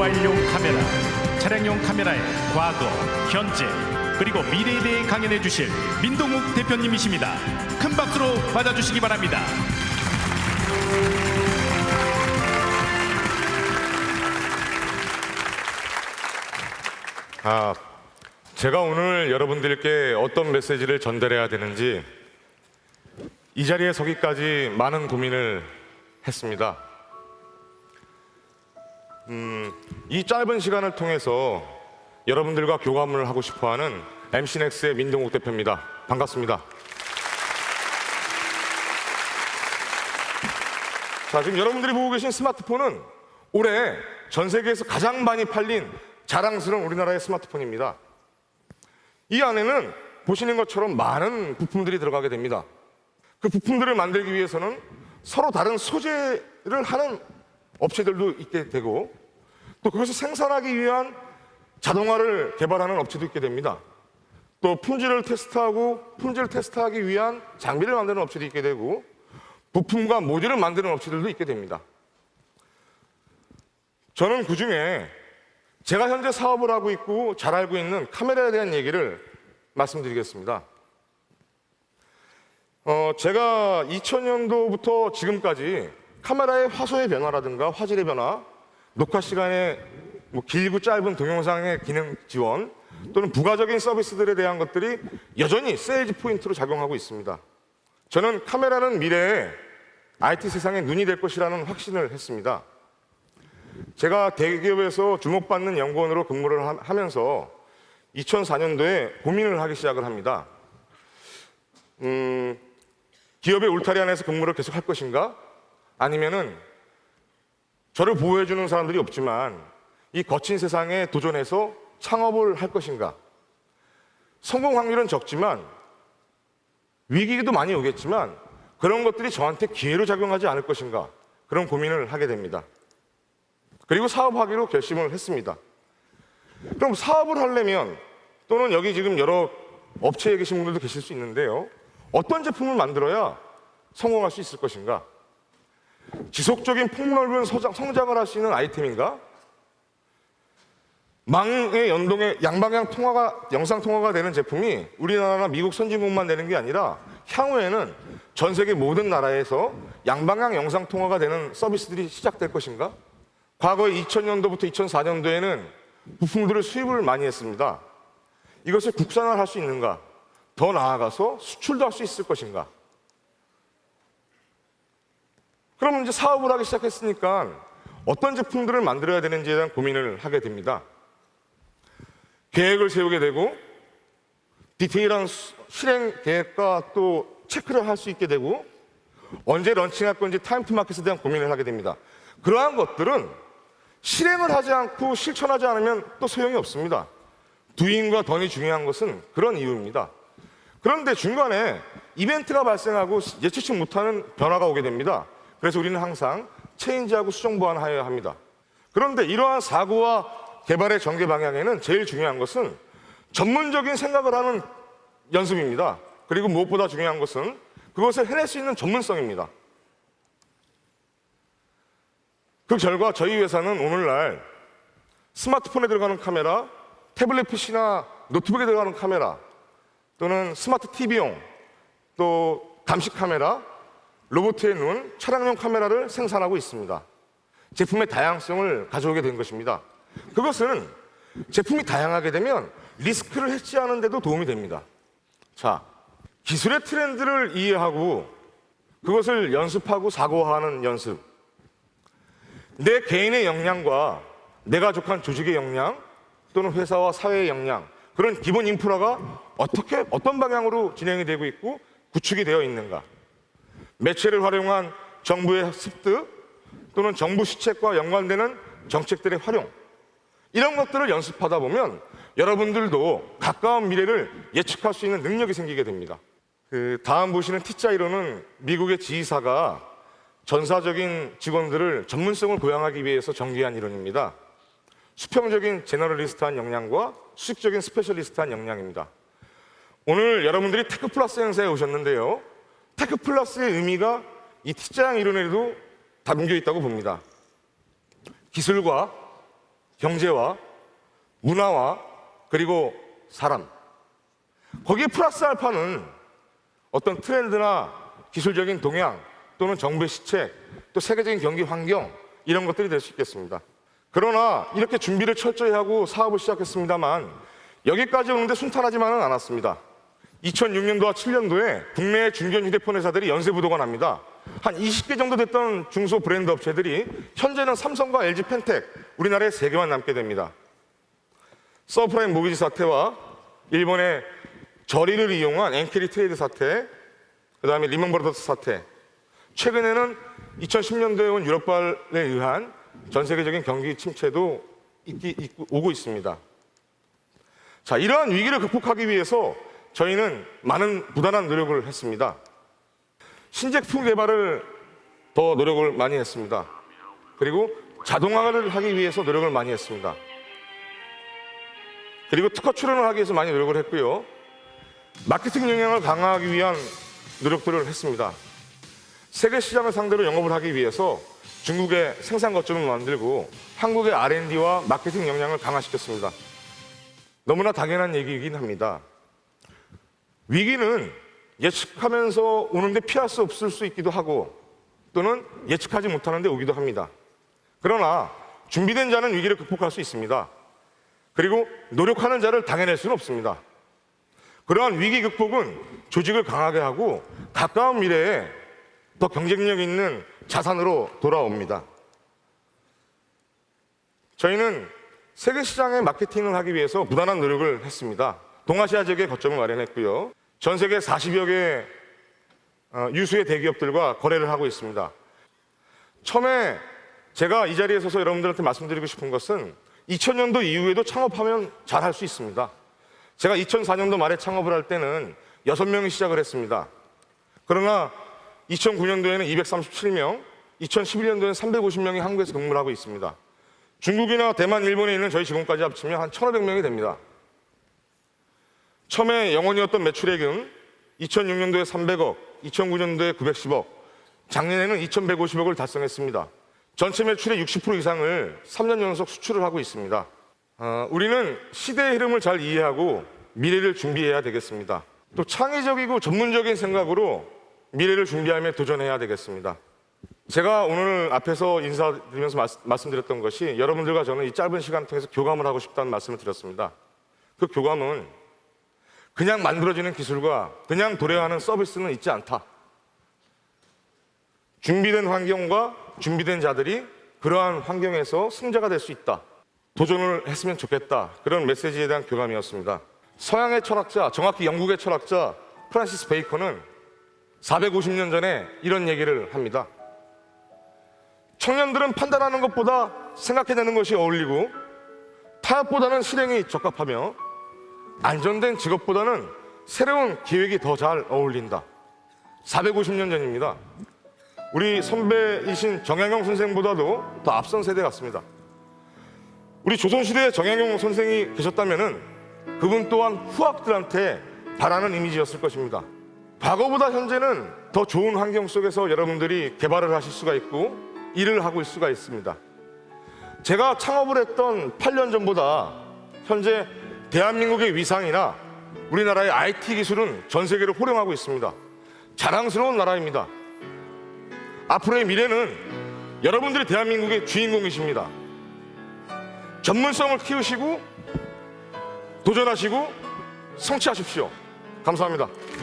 모바일용 카메라, 차량용 카메라의 과거, 현재, 그리고 미래에 대해 강연해 주실 민동욱 대표님이십니다. 큰 박수로 맞아주시기 바랍니다. 제가 오늘 여러분들께 어떤 메시지를 전달해야 되는지 이 자리에 서기까지 많은 고민을 했습니다. 이 짧은 시간을 통해서 여러분들과 교감을 하고 싶어하는 MC넥스의 민동욱 대표입니다. 반갑습니다. 자, 지금 여러분들이 보고 계신 스마트폰은 올해 전 세계에서 가장 많이 팔린 자랑스러운 우리나라의 스마트폰입니다. 이 안에는 보시는 것처럼 많은 부품들이 들어가게 됩니다. 그 부품들을 만들기 위해서는 서로 다른 소재를 하는 업체들도 있게 되고, 또 그것을 생산하기 위한 자동화를 개발하는 업체도 있게 됩니다. 또 품질을 테스트하기 위한 장비를 만드는 업체도 있게 되고, 부품과 모듈을 만드는 업체들도 있게 됩니다. 저는 그중에 제가 현재 사업을 하고 있고 잘 알고 있는 카메라에 대한 얘기를 말씀드리겠습니다. 제가 2000년도부터 지금까지 카메라의 화소의 변화라든가 화질의 변화, 녹화 시간의 길고 짧은 동영상의 기능 지원, 또는 부가적인 서비스들에 대한 것들이 여전히 세일즈 포인트로 작용하고 있습니다. 저는 카메라는 미래에 IT 세상의 눈이 될 것이라는 확신을 했습니다. 제가 대기업에서 주목받는 연구원으로 근무를 하면서 2004년도에 고민을 하기 시작을 합니다. 기업의 울타리 안에서 근무를 계속 할 것인가? 아니면은 저를 보호해주는 사람들이 없지만 이 거친 세상에 도전해서 창업을 할 것인가? 성공 확률은 적지만 위기도 많이 오겠지만 그런 것들이 저한테 기회로 작용하지 않을 것인가? 그런 고민을 하게 됩니다. 그리고 사업하기로 결심을 했습니다. 그럼 사업을 하려면, 또는 여기 지금 여러 업체에 계신 분들도 계실 수 있는데요, 어떤 제품을 만들어야 성공할 수 있을 것인가? 지속적인 폭넓은 성장을 할 수 있는 아이템인가? 망의 연동에 양방향 영상 통화가 되는 제품이 우리나라나 미국 선진국만 되는 게 아니라 향후에는 전 세계 모든 나라에서 양방향 영상 통화가 되는 서비스들이 시작될 것인가? 과거 2000년도부터 2004년도에는 부품들을 수입을 많이 했습니다. 이것을 국산화할 수 있는가? 더 나아가서 수출도 할 수 있을 것인가? 그럼 이제 사업을 하기 시작했으니까 어떤 제품들을 만들어야 되는지에 대한 고민을 하게 됩니다. 계획을 세우게 되고, 디테일한 실행 계획과 또 체크를 할 수 있게 되고, 언제 런칭할 건지 타임 투 마켓에 대한 고민을 하게 됩니다. 그러한 것들은 실행을 하지 않고 실천하지 않으면 또 소용이 없습니다. 두인과 던이 중요한 것은 그런 이유입니다. 그런데 중간에 이벤트가 발생하고 예측치 못하는 변화가 오게 됩니다. 그래서 우리는 항상 체인지하고 수정 보완하여야 합니다. 그런데 이러한 사고와 개발의 전개 방향에는 제일 중요한 것은 전문적인 생각을 하는 연습입니다. 그리고 무엇보다 중요한 것은 그것을 해낼 수 있는 전문성입니다. 그 결과 저희 회사는 오늘날 스마트폰에 들어가는 카메라, 태블릿 PC나 노트북에 들어가는 카메라, 또는 스마트 TV용, 또 감식 카메라, 로봇의 눈, 차량용 카메라를 생산하고 있습니다. 제품의 다양성을 가져오게 된 것입니다. 그것은 제품이 다양하게 되면 리스크를 해지하는 데도 도움이 됩니다. 자, 기술의 트렌드를 이해하고 그것을 연습하고 사고하는 연습, 내 개인의 역량과 내가 족한 조직의 역량, 또는 회사와 사회의 역량, 그런 기본 인프라가 어떤 방향으로 진행이 되고 있고 구축이 되어 있는가, 매체를 활용한 정부의 습득, 또는 정부 시책과 연관되는 정책들의 활용, 이런 것들을 연습하다 보면 여러분들도 가까운 미래를 예측할 수 있는 능력이 생기게 됩니다. 다음 보시는 T자이로는 미국의 지휘사가 전사적인 직원들을 전문성을 고양하기 위해서 전개한 이론입니다. 수평적인 제너럴리스트한 역량과 수직적인 스페셜리스트한 역량입니다. 오늘 여러분들이 테크플러스 행사에 오셨는데요, 테크플러스의 의미가 이 T자형 이론에도 담겨 있다고 봅니다. 기술과 경제와 문화와 그리고 사람, 거기에 플러스 알파는 어떤 트렌드나 기술적인 동향 또는 정부의 시책, 또 세계적인 경기 환경, 이런 것들이 될 수 있겠습니다. 그러나 이렇게 준비를 철저히 하고 사업을 시작했습니다만 여기까지 오는데 순탄하지만은 않았습니다. 2006년도와 7년도에 국내 중견 휴대폰 회사들이 연쇄부도가 납니다. 한 20개 정도 됐던 중소 브랜드 업체들이 현재는 삼성과 LG 펜텍, 우리나라에 3개만 남게 됩니다. 서프라임 모기지 사태와 일본의 저리를 이용한 엔캐리 트레이드 사태, 그 다음에 리먼 브라더스 사태, 최근에는 2010년도에 온 유럽발에 의한 전 세계적인 경기 침체도 오고 있습니다. 자, 이러한 위기를 극복하기 위해서 저희는 많은 부단한 노력을 했습니다. 신제품 개발을 더 노력을 많이 했습니다. 그리고 자동화를 하기 위해서 노력을 많이 했습니다. 그리고 특허 출원을 하기 위해서 많이 노력을 했고요. 마케팅 역량을 강화하기 위한 노력들을 했습니다. 세계 시장을 상대로 영업을 하기 위해서 중국의 생산 거점을 만들고 한국의 R&D와 마케팅 역량을 강화시켰습니다. 너무나 당연한 얘기이긴 합니다. 위기는 예측하면서 오는데 피할 수 없을 수 있기도 하고 또는 예측하지 못하는데 오기도 합니다. 그러나 준비된 자는 위기를 극복할 수 있습니다. 그리고 노력하는 자를 당해낼 수는 없습니다. 그러한 위기 극복은 조직을 강하게 하고 가까운 미래에 더 경쟁력 있는 자산으로 돌아옵니다. 저희는 세계 시장의 마케팅을 하기 위해서 부단한 노력을 했습니다. 동아시아 지역에 거점을 마련했고요. 전 세계 40여 개 유수의 대기업들과 거래를 하고 있습니다. 처음에 제가 이 자리에 서서 여러분들한테 말씀드리고 싶은 것은 2000년도 이후에도 창업하면 잘할 수 있습니다. 제가 2004년도 말에 창업을 할 때는 6명이 시작을 했습니다. 그러나 2009년도에는 237명, 2011년도에는 350명이 한국에서 근무를 하고 있습니다. 중국이나 대만, 일본에 있는 저희 직원까지 합치면 한 1,500명이 됩니다. 처음에 영원이었던 매출액은 2006년도에 300억, 2009년도에 910억, 작년에는 2150억을 달성했습니다. 전체 매출의 60% 이상을 3년 연속 수출을 하고 있습니다. 우리는 시대의 흐름을 잘 이해하고 미래를 준비해야 되겠습니다. 또 창의적이고 전문적인 생각으로 미래를 준비하며 도전해야 되겠습니다. 제가 오늘 앞에서 인사드리면서 말씀드렸던 것이 여러분들과 저는 이 짧은 시간 통해서 교감을 하고 싶다는 말씀을 드렸습니다. 그 교감은 그냥 만들어지는 기술과 그냥 도래하는 서비스는 있지 않다. 준비된 환경과 준비된 자들이 그러한 환경에서 승자가 될 수 있다. 도전을 했으면 좋겠다. 그런 메시지에 대한 교감이었습니다. 서양의 철학자, 정확히 영국의 철학자 프란시스 베이컨은 450년 전에 이런 얘기를 합니다. 청년들은 판단하는 것보다 생각해내는 것이 어울리고 타협보다는 실행이 적합하며 안전된 직업보다는 새로운 기획이 더 잘 어울린다. 450년 전입니다. 우리 선배이신 정약용 선생보다도 더 앞선 세대 같습니다. 우리 조선시대에 정약용 선생이 계셨다면 그분 또한 후학들한테 바라는 이미지였을 것입니다. 과거보다 현재는 더 좋은 환경 속에서 여러분들이 개발을 하실 수가 있고 일을 하고 있을 수가 있습니다. 제가 창업을 했던 8년 전보다 현재 대한민국의 위상이나 우리나라의 IT 기술은 전 세계를 호령하고 있습니다. 자랑스러운 나라입니다. 앞으로의 미래는 여러분들이 대한민국의 주인공이십니다. 전문성을 키우시고 도전하시고 성취하십시오. 감사합니다.